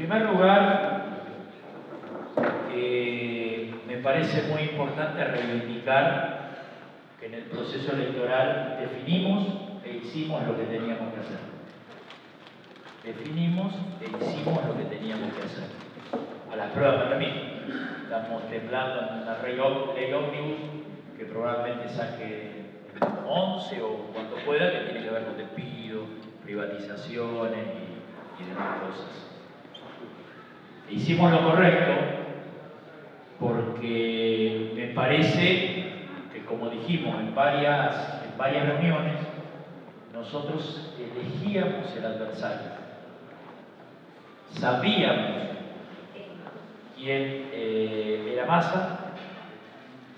primer lugar, me parece muy importante reivindicar que en el proceso electoral definimos e hicimos lo que teníamos que hacer. Definimos e hicimos lo que teníamos que hacer. A las pruebas para mí. Estamos temblando en una ley ómnibus que probablemente saque 11 o cuanto pueda, que tiene que ver con despidos, privatizaciones y demás cosas. Hicimos lo correcto porque me parece que, como dijimos en varias reuniones, nosotros elegíamos el adversario. Sabíamos quién era Massa,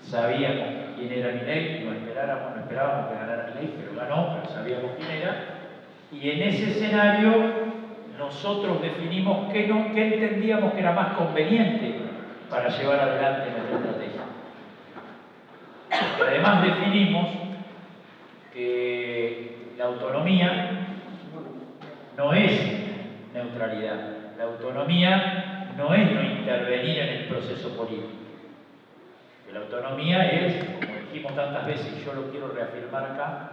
sabíamos quién era Milei, no esperábamos que ganara Milei, pero ganó, pero sabíamos quién era, y en ese escenario nosotros definimos qué entendíamos que era más conveniente para llevar adelante nuestra estrategia. Porque además definimos que la autonomía no es neutralidad, la autonomía no es no intervenir en el proceso político. La autonomía es, como dijimos tantas veces y yo lo quiero reafirmar acá,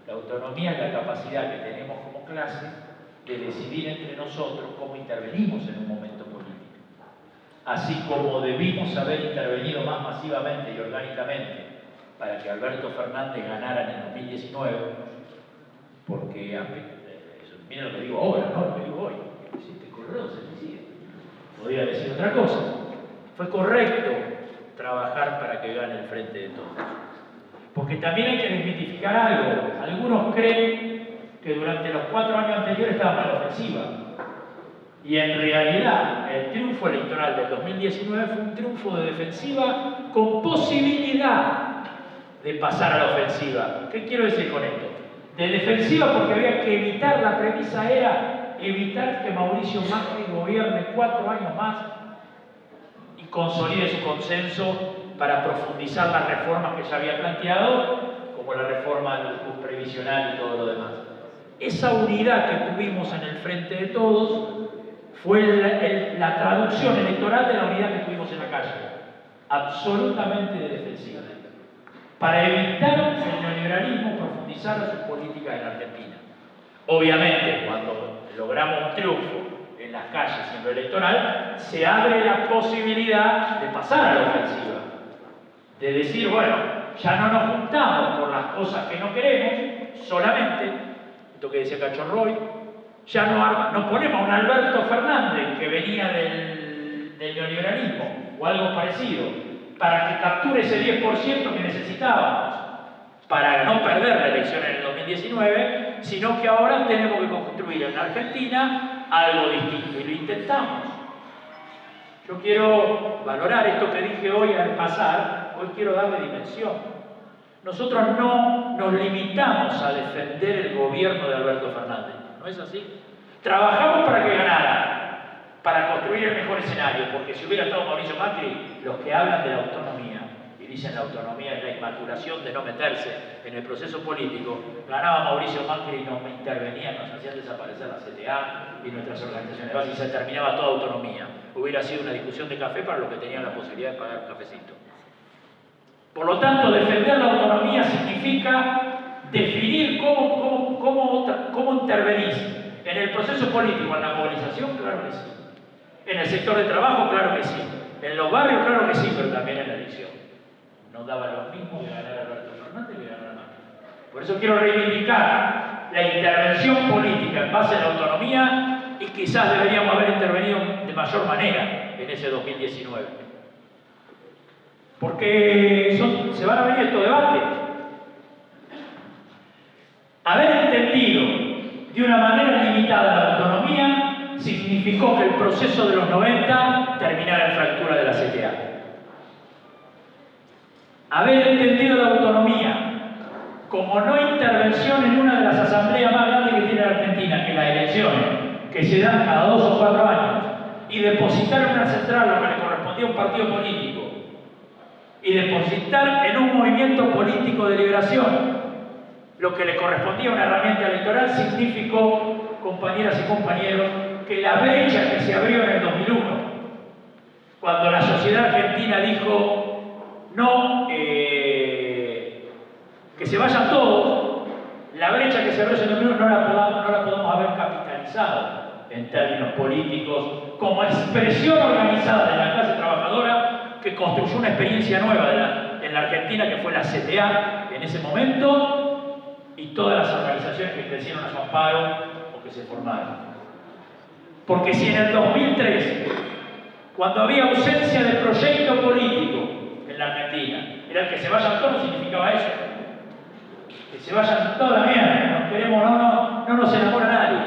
la autonomía es la capacidad que tenemos como clase de decidir entre nosotros cómo intervenimos en un momento político. Así como debimos haber intervenido más masivamente y orgánicamente para que Alberto Fernández ganara en el 2019, porque, miren lo que digo ahora, no lo que digo hoy, si te correo se me sigue. Podría decir otra cosa. Fue correcto trabajar para que gane el Frente de Todos. Porque también hay que desmitificar algo. Algunos creen que durante los 4 años anteriores estábamos a la ofensiva. Y en realidad, el triunfo electoral del 2019 fue un triunfo de defensiva con posibilidad de pasar a la ofensiva. ¿Qué quiero decir con esto? De defensiva porque había que evitar, la premisa era evitar que Mauricio Macri gobierne 4 años más y consolide su consenso para profundizar las reformas que ya había planteado, como la reforma del juez previsional y todo lo demás. Esa unidad que tuvimos en el Frente de Todos fue la traducción electoral de la unidad que tuvimos en la calle, absolutamente de defensiva, para evitar el neoliberalismo profundizar sus políticas en Argentina. Obviamente, cuando logramos un triunfo en las calles en lo electoral, se abre la posibilidad de pasar a la ofensiva, de decir, bueno, ya no nos juntamos por las cosas que no queremos, solamente, esto que decía Cachorroy, ya no ponemos a un Alberto Fernández que venía del neoliberalismo o algo parecido, para que capture ese 10% que necesitábamos para no perder la elección en el 2019, sino que ahora tenemos que construir en Argentina algo distinto y lo intentamos. Yo quiero valorar esto que dije hoy al pasar, hoy quiero darle dimensión. Nosotros no nos limitamos a defender el gobierno de Alberto Fernández, ¿no es así? Trabajamos para que ganara, para construir el mejor escenario, porque si hubiera estado Mauricio Macri, los que hablan de la autonomía, y dicen la autonomía es la inmaturación de no meterse en el proceso político, ganaba Mauricio Macri y nos intervenía, nos hacían desaparecer la CTA y nuestras organizaciones básicas y se terminaba toda autonomía. Hubiera sido una discusión de café para los que tenían la posibilidad de pagar un cafecito. Por lo tanto, defender la autonomía significa definir cómo intervenís. En el proceso político, en la movilización, claro que sí. En el sector de trabajo, claro que sí. En los barrios, claro que sí, pero también en la elección. No daba lo mismo que ganar Alberto Fernández que ganar Macri. Por eso quiero reivindicar la intervención política en base a la autonomía y quizás deberíamos haber intervenido de mayor manera en ese 2019. Porque se van a venir estos debates. Haber entendido de una manera limitada la autonomía significó que el proceso de los 90 terminara en fractura de la CTA. Haber entendido la autonomía como no intervención en una de las asambleas más grandes que tiene la Argentina, que las elecciones, que se dan cada 2 o 4 años, y depositar en una central lo que le correspondía a un partido político, y depositar en un movimiento político de liberación lo que le correspondía a una herramienta electoral, significó, compañeras y compañeros, Porque la brecha que se abrió en el 2001, cuando la sociedad argentina dijo no, que se vayan todos, la brecha que se abrió en el 2001 no la podemos haber capitalizado en términos políticos como expresión organizada de la clase trabajadora que construyó una experiencia nueva en la Argentina, que fue la CTA en ese momento, y todas las organizaciones que crecieron a su amparo o que se formaron. Porque si en el 2003, cuando había ausencia de proyecto político en la Argentina, era que se vayan todos, significaba eso. Que se vayan toda la mierda, no queremos, no nos enamora nadie.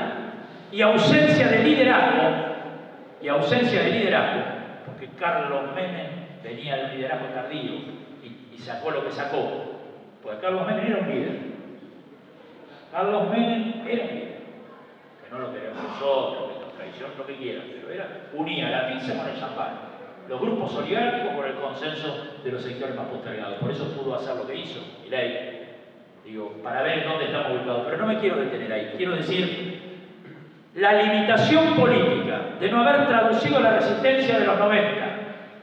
Y ausencia de liderazgo, porque Carlos Menem venía de un liderazgo tardío y sacó lo que sacó. Porque Carlos Menem era un líder. Carlos Menem era un líder. Que no lo queremos nosotros, que nos traiciona, lo que quieran, pero unía la pizza con el champán. Los grupos oligárquicos por el consenso de los sectores más postergados. Por eso pudo hacer lo que hizo. Milei. Digo, para ver dónde estamos ubicados. Pero no me quiero detener ahí. Quiero decir, la limitación política de no haber traducido la resistencia de los 90,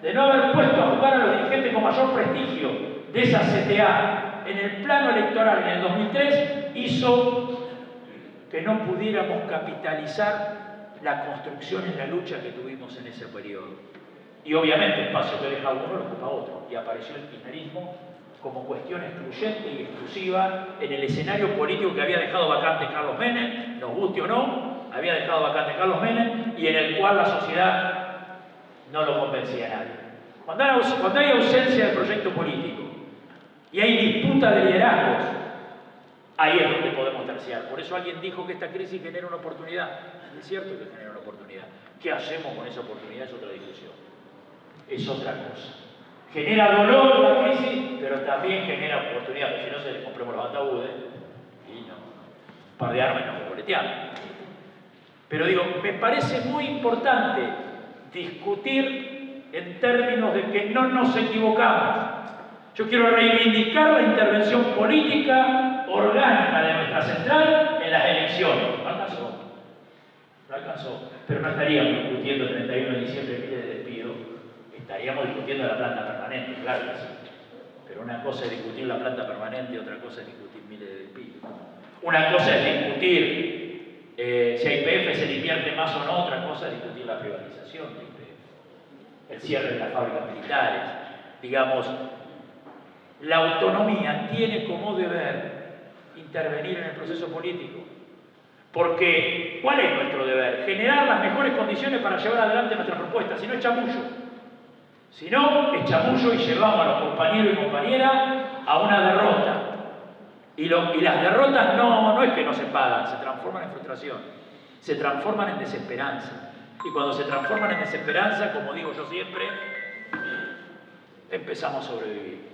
de no haber puesto a jugar a los dirigentes con mayor prestigio de esa CTA en el plano electoral en el 2003, hizo que no pudiéramos capitalizar la construcción en la lucha que tuvimos en ese periodo. Y obviamente el espacio que deja uno lo ocupa otro. Y apareció el kirchnerismo como cuestión excluyente y exclusiva en el escenario político que había dejado vacante Carlos Menem, nos guste o no, había dejado vacante Carlos Menem, y en el cual la sociedad no lo convencía a nadie. Cuando hay ausencia de proyecto político y hay disputa de liderazgos, ahí es donde podemos terciar. Por eso alguien dijo que esta crisis genera una oportunidad. Es cierto que genera una oportunidad. ¿Qué hacemos con esa oportunidad? Es otra discusión. Es otra cosa. Genera dolor la crisis, pero también genera oportunidad, porque si no se les compremos los ataúdes y no, un par de armas y nos boleteamos. Pero digo, me parece muy importante discutir en términos de que no nos equivocamos. Yo quiero reivindicar la intervención política orgánica de nuestra central en las elecciones. No alcanzó, pero no estaríamos discutiendo el 31 de diciembre miles de despidos, estaríamos discutiendo la planta permanente, claro que sí. Pero una cosa es discutir la planta permanente y otra cosa es discutir miles de despidos. Una cosa es discutir si a YPF se le invierte más o no, otra cosa es discutir la privatización de YPF, el cierre de las fábricas militares. Digamos, la autonomía tiene como deber intervenir en el proceso político. Porque, ¿cuál es nuestro deber? Generar las mejores condiciones para llevar adelante nuestras propuestas, si no es chamullo. Si no, es chamullo y llevamos a los compañeros y compañeras a una derrota. Y las derrotas no es que no se pagan, se transforman en frustración, se transforman en desesperanza. Y cuando se transforman en desesperanza, como digo yo siempre, empezamos a sobrevivir.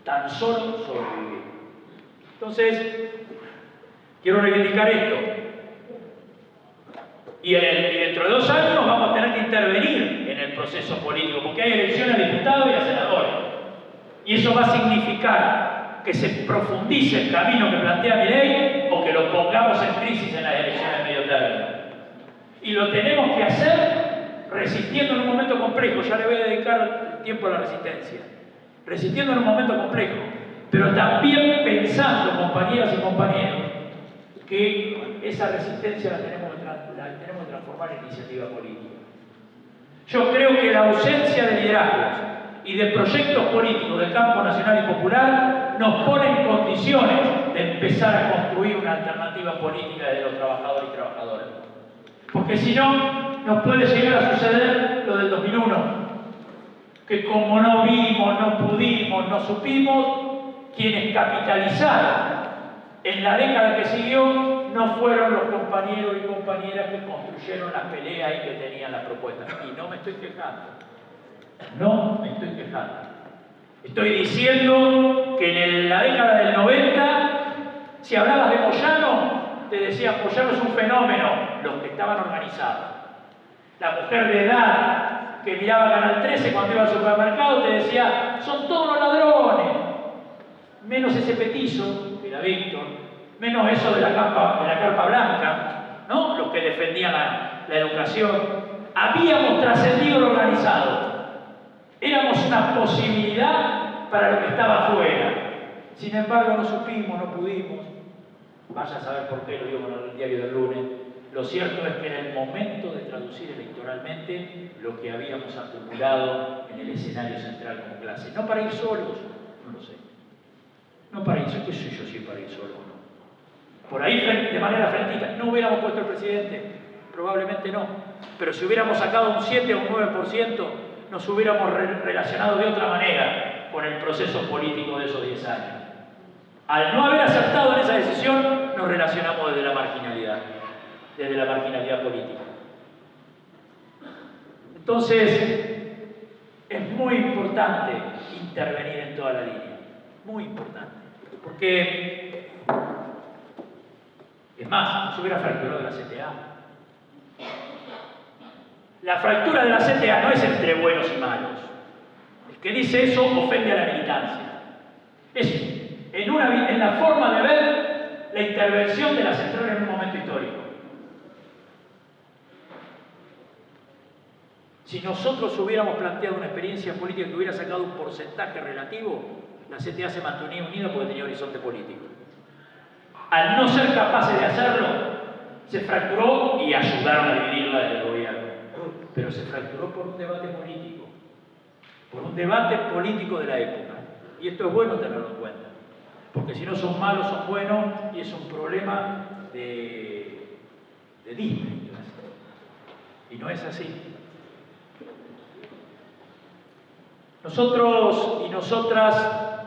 Tan solo sobrevivir. Entonces, quiero reivindicar esto. Y dentro de 2 años vamos a tener que intervenir en el proceso político, porque hay elecciones a diputados y a senadores. Y eso va a significar que se profundice el camino que plantea Milei o que lo pongamos en crisis en las elecciones de medio término. Y lo tenemos que hacer resistiendo en un momento complejo. Ya le voy a dedicar tiempo a la resistencia. Resistiendo en un momento complejo, pero también pensando, compañeras y compañeros, que esa resistencia la tenemos que transformar en iniciativa política. Yo creo que la ausencia de liderazgos y de proyectos políticos del campo nacional y popular nos pone en condiciones de empezar a construir una alternativa política de los trabajadores y trabajadoras. Porque si no, nos puede llegar a suceder lo del 2001, que como no vimos, no pudimos, no supimos, quienes capitalizaron en la década que siguió no fueron los compañeros y compañeras que construyeron las peleas y que tenían las propuestas. Y no me estoy quejando. No me estoy quejando. Estoy diciendo que en la década del 90, si hablabas de Moyano, te decían Moyano es un fenómeno, los que estaban organizados. La mujer de edad que miraba Canal 13 cuando iba al supermercado te decía, son todos los ladrones. Menos ese petizo, que era Víctor, menos eso de la carpa blanca, ¿no? Los que defendían la educación. Habíamos trascendido lo organizado. Éramos una posibilidad para lo que estaba afuera. Sin embargo, no supimos, no pudimos. Vaya a saber por qué, lo digo en el diario del lunes. Lo cierto es que en el momento de traducir electoralmente lo que habíamos acumulado en el escenario central como clase. No para ir solos, no lo sé. No para ir solos, ¿qué sé yo si para ir solo o no? Por ahí, de manera frentista, no hubiéramos puesto el presidente, probablemente no. Pero si hubiéramos sacado un 7 o un 9%, nos hubiéramos relacionado de otra manera con el proceso político de esos 10 años. Al no haber acertado en esa decisión, nos relacionamos desde la marginalidad política. Entonces, es muy importante intervenir en toda la línea, muy importante, porque, es más, no se hubiera fracturado la CTA. La fractura de la CTA no es entre buenos y malos. El que dice eso ofende a la militancia. Es en la forma de ver la intervención de la central en un momento histórico. Si nosotros hubiéramos planteado una experiencia política que hubiera sacado un porcentaje relativo, la CTA se mantenía unida porque tenía horizonte político. Al no ser capaces de hacerlo, se fracturó y ayudaron a dividirla desde el gobierno. Pero se fracturó por un debate político. Por un debate político de la época. Y esto es bueno tenerlo en cuenta. Porque si no son malos, son buenos, y es un problema de Disney. Y no es así. Nosotros y nosotras,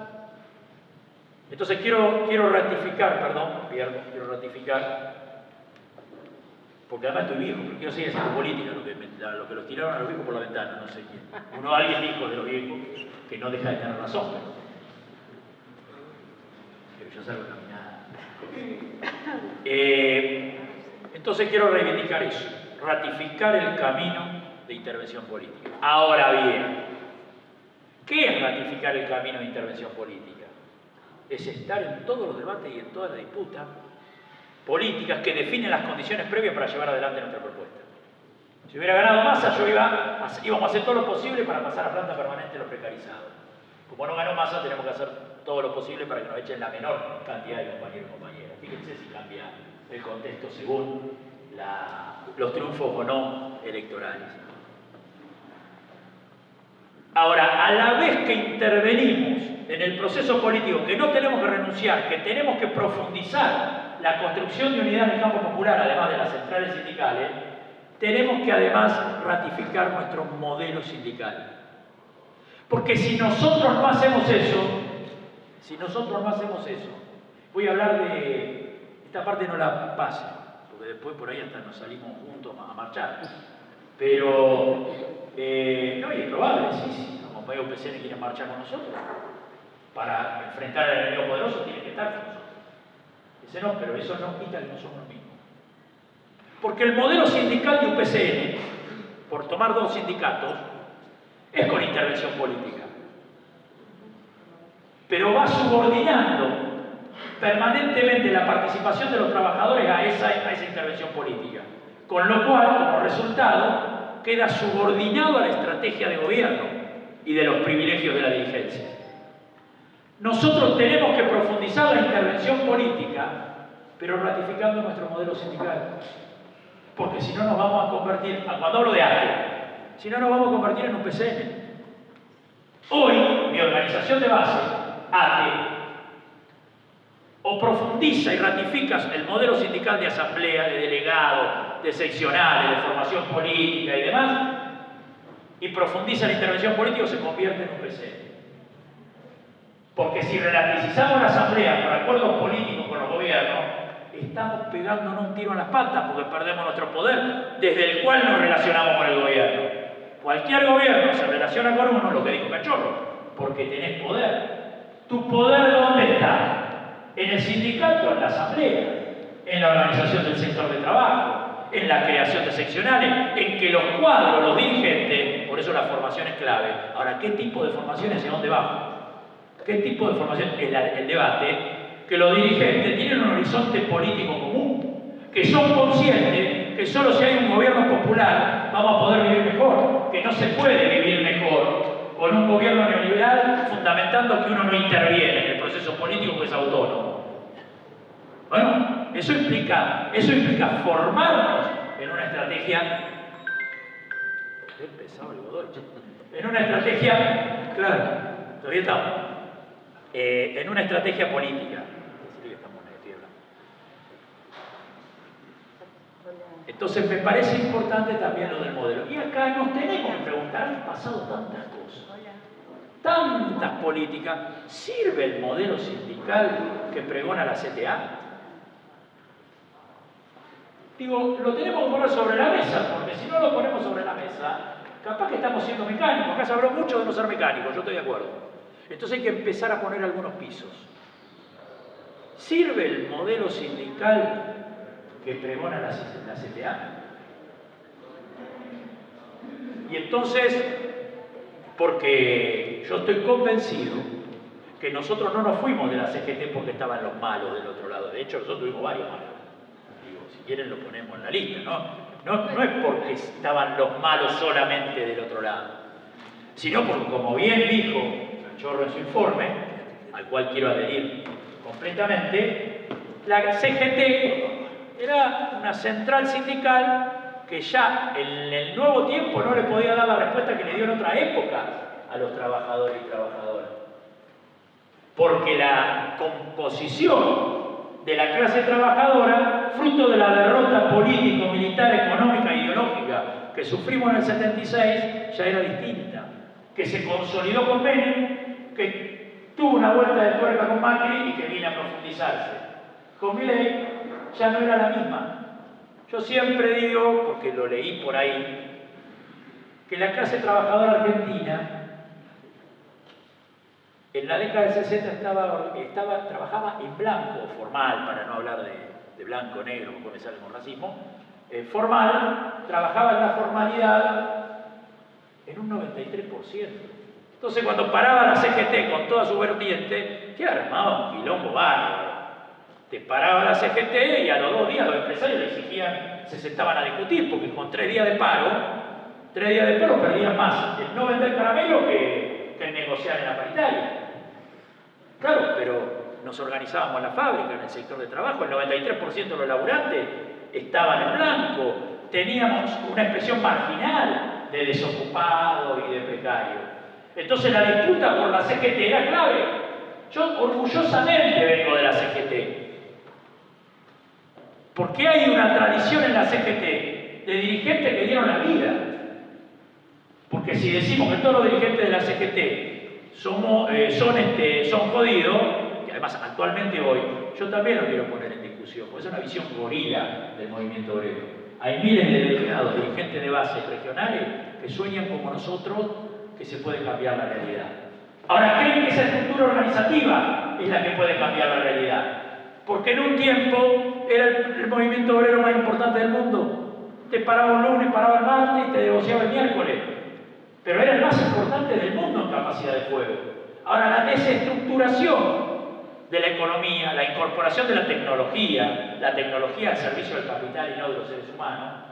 entonces quiero ratificar, quiero ratificar, porque además estoy viejo, pero quiero seguir haciendo política, lo que los tiraron a los viejos por la ventana, no sé quién. Alguien dijo de los viejos que no deja de tener razón, pero yo salgo caminada. Entonces quiero reivindicar eso, ratificar el camino de intervención política. Ahora bien, ¿qué es ratificar el camino de intervención política? Es estar en todos los debates y en todas las disputas políticas que definen las condiciones previas para llevar adelante nuestra propuesta. Si hubiera ganado Massa, íbamos a hacer todo lo posible para pasar a planta permanente de los precarizados. Como no ganó Massa, tenemos que hacer todo lo posible para que nos echen la menor cantidad de compañeros y compañeras. Fíjense si cambia el contexto según los triunfos o no electorales. Ahora, a la vez que intervenimos en el proceso político, que no tenemos que renunciar, que tenemos que profundizar la construcción de unidad en el campo popular, además de las centrales sindicales, tenemos que además ratificar nuestro modelo sindical. Porque si nosotros no hacemos eso, voy a hablar de, esta parte no la pase, porque después por ahí hasta nos salimos juntos a marchar. Pero, no, y es probable, sí, como compañero UPCN quieren marchar con nosotros, para enfrentar al enemigo poderoso tienen que estar con nosotros. Dice, no, pero eso no quita que no somos los mismos. Porque el modelo sindical de UPCN, por tomar dos sindicatos, es con intervención política. Pero va subordinando permanentemente la participación de los trabajadores a esa intervención política. Con lo cual, como resultado, queda subordinado a la estrategia de gobierno y de los privilegios de la dirigencia. Nosotros tenemos que profundizar la intervención política, pero ratificando nuestro modelo sindical. Porque si no nos vamos a convertir, cuando hablo de ATE, si no nos vamos a convertir en un PCN. Hoy, mi organización de base, ATE, o profundiza y ratifica el modelo sindical de asamblea, de delegado, de seccionales, de formación política y demás, y profundiza la intervención política, se convierte en un PCN. Porque si relativizamos la asamblea por acuerdos políticos con los gobiernos, estamos pegándonos un tiro en las patas porque perdemos nuestro poder, desde el cual nos relacionamos con el gobierno. Cualquier gobierno se relaciona con uno, lo que dijo Cachorro, porque tenés poder. ¿Tu poder dónde está? En el sindicato, en la asamblea, en la organización del sector de trabajo, en la creación de seccionales, en que los cuadros, los dirigentes, por eso la formación es clave. Ahora, ¿qué tipo de formación es y a dónde va? ¿Qué tipo de formación? El debate, que los dirigentes tienen un horizonte político común, que son conscientes que solo si hay un gobierno popular vamos a poder vivir mejor, que no se puede vivir mejor con un gobierno neoliberal fundamentando que uno no interviene en el proceso político, que es autónomo. Bueno, eso implica formarnos en una estrategia. Qué pesado el Godoy. En una estrategia, claro, todavía estamos. En una estrategia política. Decirle que estamos en la tierra. Entonces me parece importante también lo del modelo. Y acá nos tenemos que preguntar, han pasado tantas cosas, tantas políticas. ¿Sirve el modelo sindical que pregona la CTA? Digo, lo tenemos que poner sobre la mesa, porque si no lo ponemos sobre la mesa, capaz que estamos siendo mecánicos. Acá se habló mucho de no ser mecánicos, yo estoy de acuerdo. Entonces hay que empezar a poner algunos pisos. ¿Sirve el modelo sindical que pregona la CTA? Y entonces, porque yo estoy convencido que nosotros no nos fuimos de la CGT porque estaban los malos del otro lado. De hecho, nosotros tuvimos varios malos. Digo, si quieren lo ponemos en la lista, ¿no? No es porque estaban los malos solamente del otro lado, sino porque, como bien dijo Chorro en su informe, al cual quiero adherir completamente, la CGT era una central sindical que ya en el nuevo tiempo no le podía dar la respuesta que le dio en otra época a los trabajadores y trabajadoras. Porque la composición de la clase trabajadora, fruto de la derrota político, militar, económica e ideológica que sufrimos en el 76, ya era distinta. Que se consolidó con Menem, que tuvo una vuelta de tuerca con Macri y que viene a profundizarse. Con Milei ya no era la misma. Yo siempre digo, porque lo leí por ahí, que la clase trabajadora argentina en la década del 60 trabajaba en blanco, formal, para no hablar de blanco, negro, como me sale con racismo, formal, trabajaba en la formalidad en un 93%. Entonces, cuando paraba la CGT con toda su vertiente, te armaba un quilombo bárbaro. Te paraba la CGT y a los 2 días los empresarios le exigían, se sentaban a discutir, porque con 3 días de paro perdían más el no vender caramelo que el negociar en la paritaria. Claro, pero nos organizábamos en la fábrica, en el sector de trabajo, el 93% de los laburantes estaban en blanco, teníamos una expresión marginal de desocupado y de precario. Entonces la disputa por la CGT era clave. Yo orgullosamente vengo de la CGT, porque hay una tradición en la CGT de dirigentes que dieron la vida. Porque si decimos que todos los dirigentes de la CGT son jodidos, y además actualmente hoy, yo también lo quiero poner en discusión, porque es una visión gorila del movimiento obrero. Hay miles de delegados, dirigentes de base regionales, que sueñan como nosotros que se puede cambiar la realidad. Ahora, ¿creen que esa estructura organizativa es la que puede cambiar la realidad? Porque en un tiempo era el movimiento obrero más importante del mundo. Te paraba un lunes, paraba el martes y te negociaba el miércoles. Pero era el más importante del mundo en capacidad de fuego. Ahora, la desestructuración de la economía, la incorporación de la tecnología al servicio del capital y no de los seres humanos,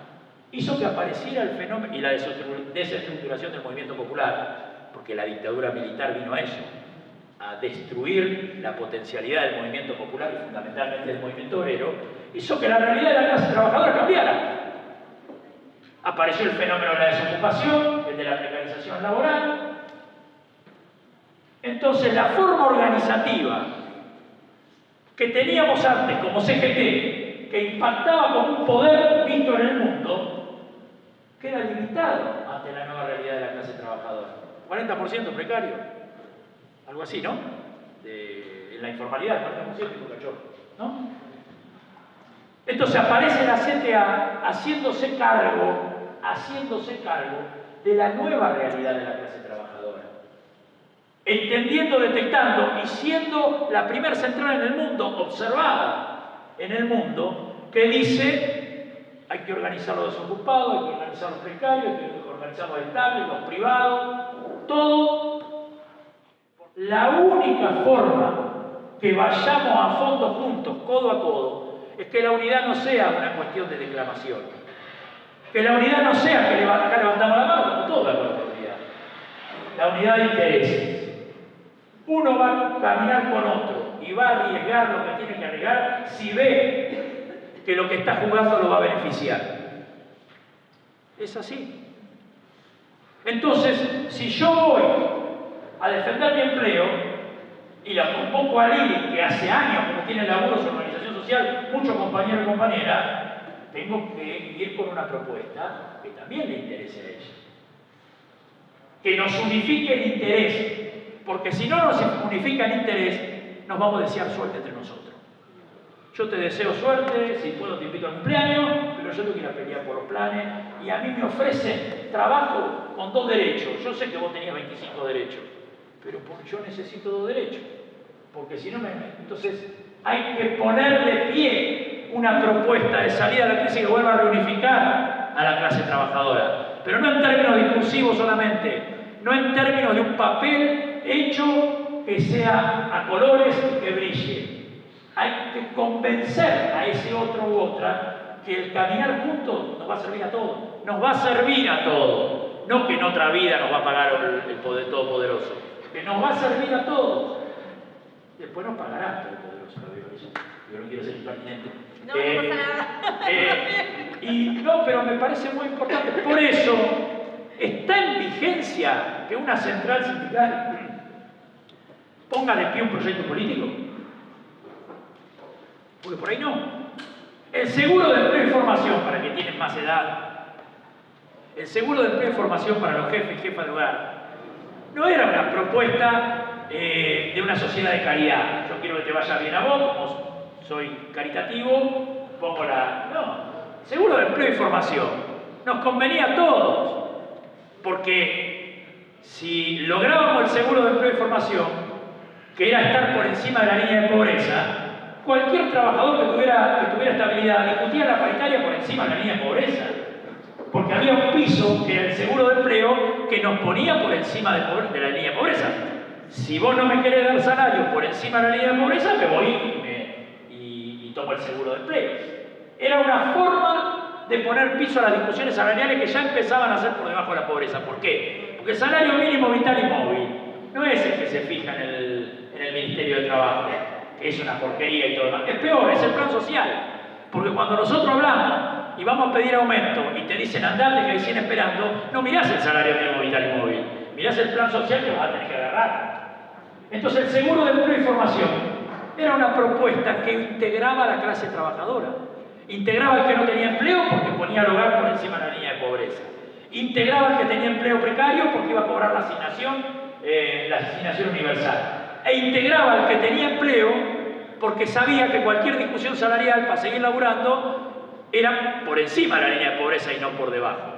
hizo que apareciera el fenómeno y la desestructuración del movimiento popular, porque la dictadura militar vino a eso, a destruir la potencialidad del movimiento popular y fundamentalmente del movimiento obrero, hizo que la realidad de la clase trabajadora cambiara. Apareció el fenómeno de la desocupación, el de la precarización laboral. Entonces, la forma organizativa que teníamos antes como CGT, que impactaba como un poder visto en el mundo, queda limitado ante la nueva realidad de la clase trabajadora. 40% precario, algo así, ¿no? En la informalidad, 40% y cachorro, ¿no? Entonces aparece la CTA haciéndose cargo de la nueva realidad de la clase trabajadora. Entendiendo, detectando y siendo la primera central en el mundo, observada en el mundo, que dice hay que organizar los desocupados, hay que organizar los precarios, hay que organizar los estables, los privados, todo. La única forma que vayamos a fondo juntos, codo a codo, es que la unidad no sea una cuestión de declamación. Que la unidad no sea que acá levantamos la mano, como todos la unidad. La unidad de intereses. Uno va a caminar con otro y va a arriesgar lo que tiene que arriesgar si ve que lo que está jugando lo va a beneficiar. Es así. Entonces, si yo voy a defender mi empleo y la convoco a Lili, que hace años que no tiene laburo su organización social, muchos compañeros y compañeras, tengo que ir con una propuesta que también le interese a ella. Que nos unifique el interés, porque si no nos unifica el interés, nos vamos a desear suerte entre nosotros. Yo te deseo suerte, si puedo te invito al cumpleaños, pero yo tengo que ir a pelear por los planes y a mí me ofrecen trabajo con 2 derechos. Yo sé que vos tenías 25 derechos, pero yo necesito 2 derechos, porque si no me... Entonces hay que poner de pie una propuesta de salida a la crisis que vuelva a reunificar a la clase trabajadora, pero no en términos discursivos solamente, no en términos de un papel hecho que sea a colores y que brille. Hay que convencer a ese otro u otra que el caminar juntos nos va a servir a todos. Nos va a servir a todos. No que en otra vida nos va a pagar el poder todopoderoso. Que nos va a servir a todos. Después nos pagará el todopoderoso. Yo no quiero ser impertinente. No pasa nada. No, pero me parece muy importante. Por eso está en vigencia que una central sindical ponga de pie un proyecto político. Porque por ahí no. El seguro de empleo y formación, para que tienen más edad, el seguro de empleo y formación para los jefes y jefas de hogar, no era una propuesta de una sociedad de caridad. Yo quiero que te vaya bien a vos, como soy caritativo, pongo la... No, seguro de empleo y formación. Nos convenía a todos, porque si lográbamos el seguro de empleo y formación, que era estar por encima de la línea de pobreza, cualquier trabajador que tuviera estabilidad discutía la paritaria por encima de la línea de pobreza. Porque había un piso, que era el seguro de empleo, que nos ponía por encima de la línea de pobreza. Si vos no me querés dar salario por encima de la línea de pobreza, me voy y tomo el seguro de empleo. Era una forma de poner piso a las discusiones salariales que ya empezaban a ser por debajo de la pobreza. ¿Por qué? Porque el salario mínimo vital y móvil no es el que se fija en el Ministerio de Trabajo, que es una porquería y todo lo demás. Es peor, es el plan social. Porque cuando nosotros hablamos y vamos a pedir aumento y te dicen andate que hay 100 esperando, no mirás el salario mínimo vital y móvil, mirás el plan social que vas a tener que agarrar. Entonces el seguro de empleo y formación era una propuesta que integraba a la clase trabajadora. Integraba al que no tenía empleo porque ponía al hogar por encima de la línea de pobreza. Integraba al que tenía empleo precario porque iba a cobrar la asignación universal. E integraba al que tenía empleo porque sabía que cualquier discusión salarial para seguir laburando era por encima de la línea de pobreza y no por debajo.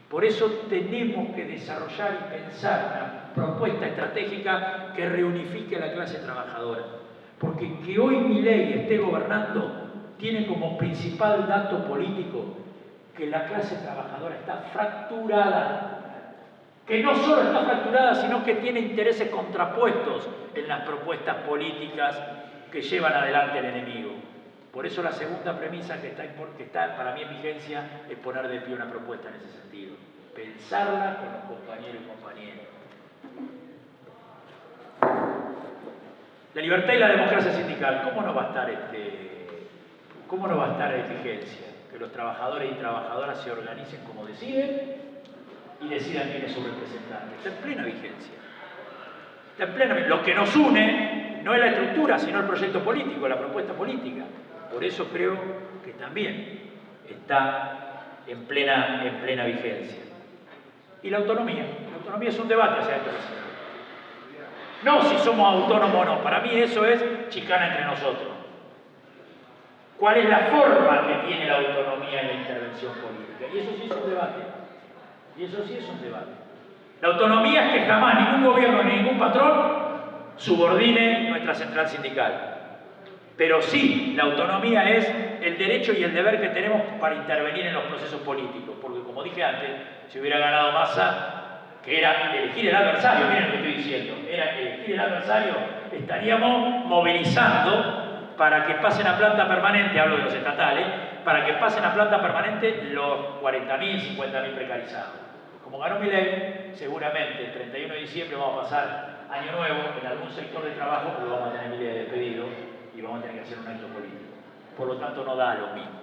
Por eso tenemos que desarrollar y pensar una propuesta estratégica que reunifique a la clase trabajadora. Porque que hoy Milei esté gobernando tiene como principal dato político que la clase trabajadora está fracturada. Que no solo está fracturada, sino que tiene intereses contrapuestos en las propuestas políticas que llevan adelante el enemigo. Por eso la segunda premisa que está para mí en vigencia es poner de pie una propuesta en ese sentido. Pensarla con los compañeros y compañeras. La libertad y la democracia sindical, ¿cómo no va a estar en vigencia? Que los trabajadores y trabajadoras se organicen como deciden y decidan quién es su representante. Está en plena vigencia. Está en plena vigencia. Lo que nos une no es la estructura, sino el proyecto político, la propuesta política. Por eso creo que también está en plena vigencia. Y la autonomía. La autonomía es un debate hacia esto. No si somos autónomos o no. Para mí eso es chicana entre nosotros. ¿Cuál es la forma que tiene la autonomía en la intervención política? Y eso sí es un debate. Y eso sí es un debate. La autonomía es que jamás ningún gobierno ni ningún patrón subordine nuestra central sindical. Pero sí, la autonomía es el derecho y el deber que tenemos para intervenir en los procesos políticos. Porque como dije antes, si hubiera ganado Massa, que era elegir el adversario, miren lo que estoy diciendo, era elegir el adversario, estaríamos movilizando para que pasen a planta permanente, hablo de los estatales, para que pasen a planta permanente los 40.000, 50.000 precarizados. Como ganó Milei, seguramente el 31 de diciembre vamos a pasar año nuevo en algún sector de trabajo, pero vamos a tener miles de despedidos y vamos a tener que hacer un acto político. Por lo tanto, no da lo mismo.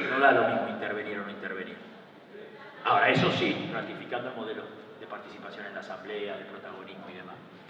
No da lo mismo intervenir o no intervenir. Ahora, eso sí, ratificando el modelo de participación en la asamblea, de protagonismo y demás.